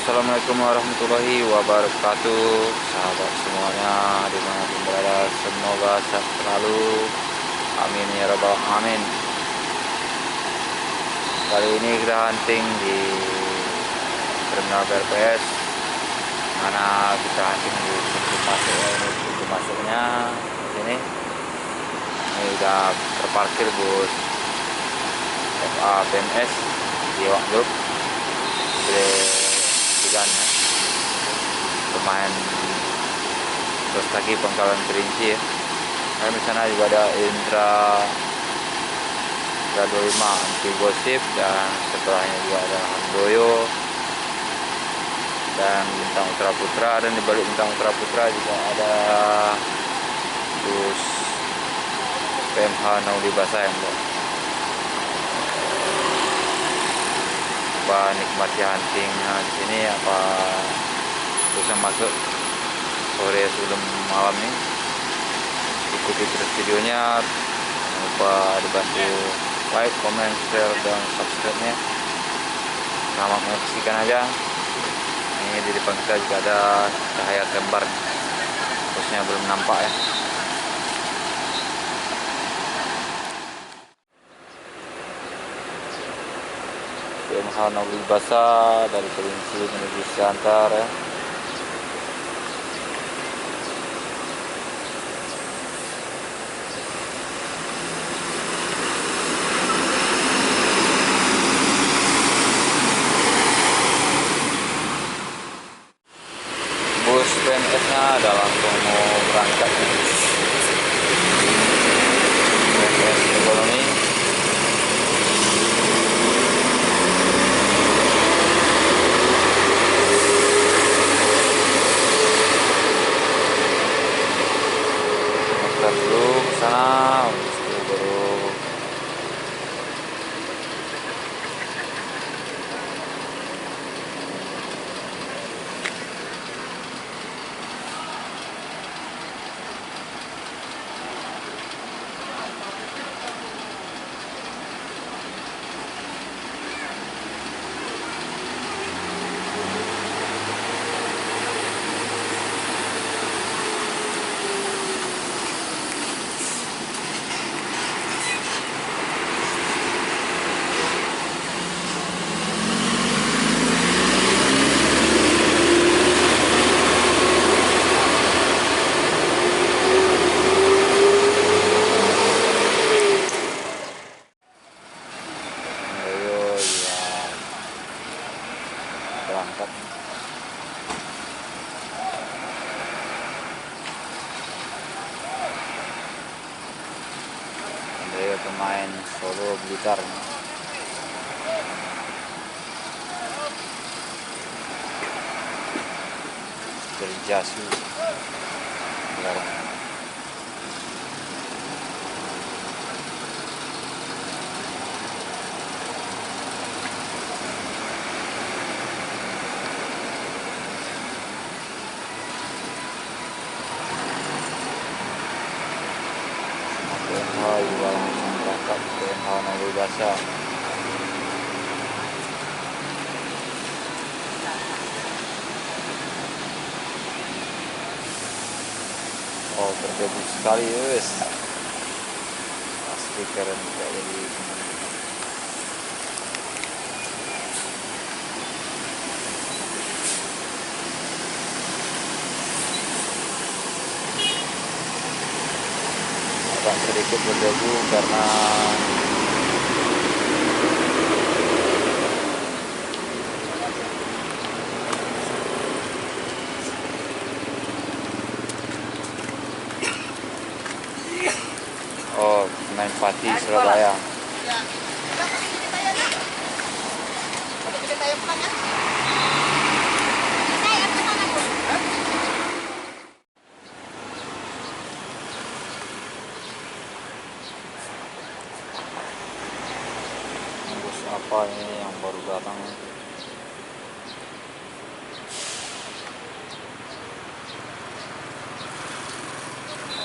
Assalamualaikum warahmatullahi wabarakatuh, sahabat semuanya dimanapun berada, semoga sehat selalu, amin ya rabbal alamin. Kali ini kita hunting di terminal BRPS, mana kita hunting di pintu masuknya. Ini pintu masuknya sini. Ini udah terparkir bus FA BMS di Wak Group ya. Pemain terus lagi Pangkalan Kerinci ya. Dan di sana juga ada Indra 25 anti gosip, dan sebelahnya juga ada Handoyo dan Bintang Ultra Putra, dan di balik Bintang Ultra Putra juga ada bus PMH Naudi Basayang. Coba nikmati hunting di sini, apa bisa masuk sore sebelum malam ini. Ikuti terus videonya, jangan lupa dibantu like, comment, share, dan subscribe nya. Selamat menyaksikan aja. Ini di depan kita juga ada cahaya kembar, terusnya belum nampak ya. PMH Naudi Basah dari Kerinci menuju Siantar ya. Bus PMS nya ada langsung mau berangkat ya. PMS ekonomi. Kita dulu ke sana, itu baru berangkat. Ada pemain Solo Blitar. Berjasu sekarang. PMH juga langsung berangkat, PMH Naudi Basah. Oh, berdebu sekali wes, pasti keren kayak jadi. Agak sedikit berdebu karena main Pati Surabaya. Bus apa ini yang baru datang?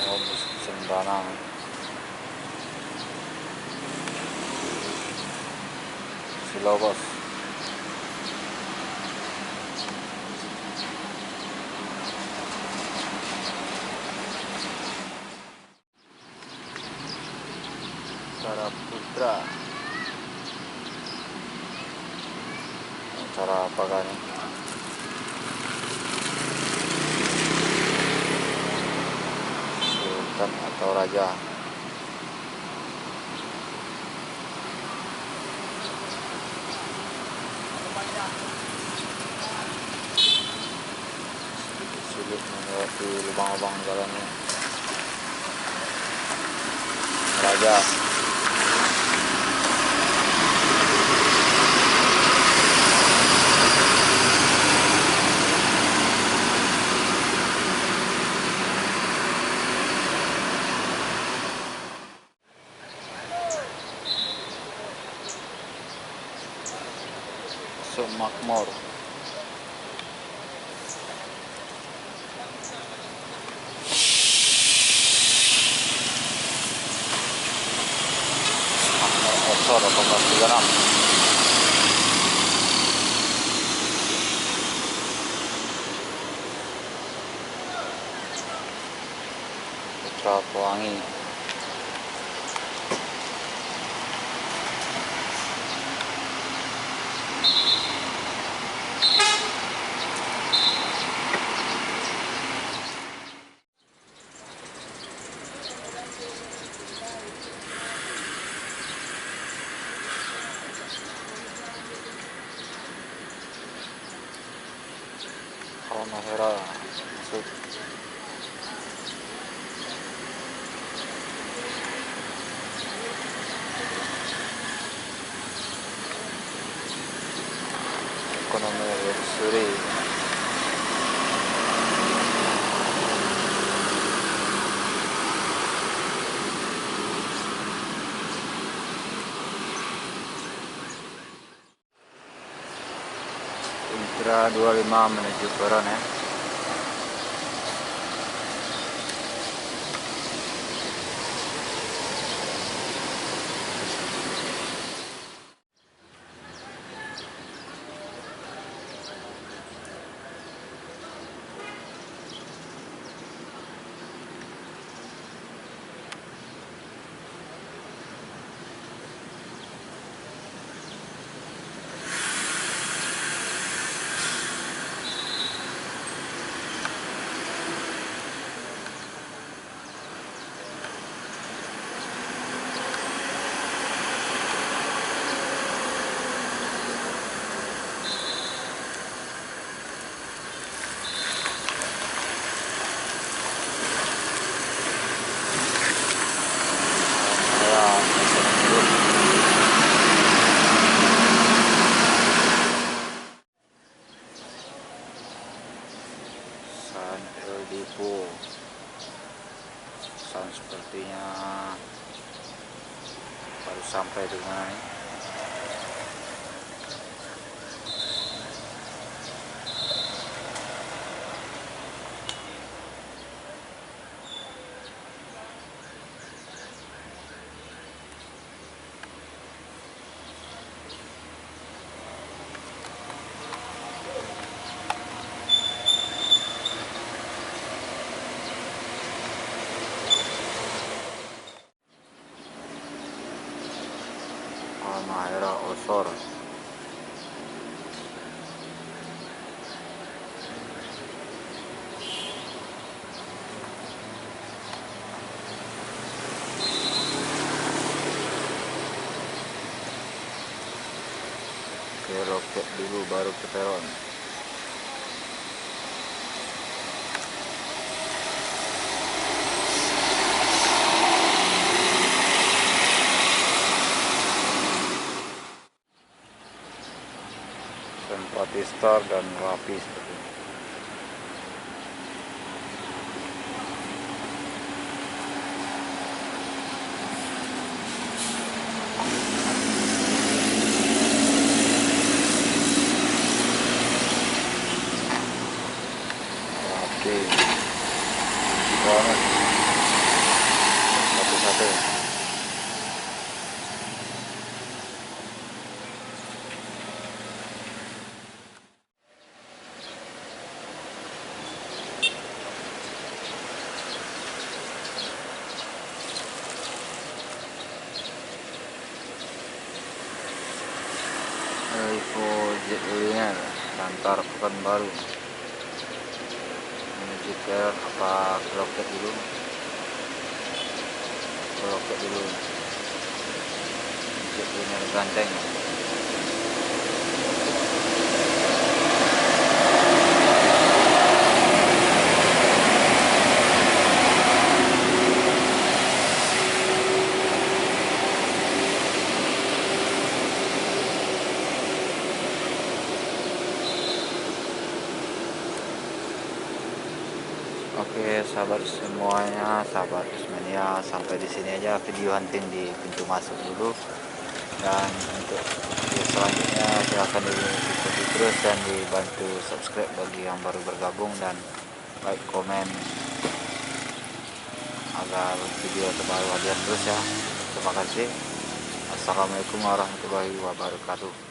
Oh, bus Cendana. Silo bos. Cara apakah ini? Sultan atau raja? Sulit melewati lubang-lubang jalan ini. Raja. Makmur. Osor 1836. Putra Pelangi. Halmahera masuk. Ekonomi Suri. Intra 25 menuju Peron ya. San El Dipo. San sepertinya baru sampai dengan ini. Halmahera Osor. Ke loket dulu baru ke peron. Empati Star dan rapi seperti ini. Rapi banget satu-satu. Evo ZW-nya antar Pekanbaru menuju ke Loket dulu, ZW-nya ganteng. Oke sahabat semuanya, sahabat Usmania, sampai di sini aja video hunting di pintu masuk dulu. Dan untuk video selanjutnya silahkan diikuti terus dan dibantu subscribe bagi yang baru bergabung, dan like, komen agar video terbaru hadir terus ya. Terima kasih. Assalamualaikum warahmatullahi wabarakatuh.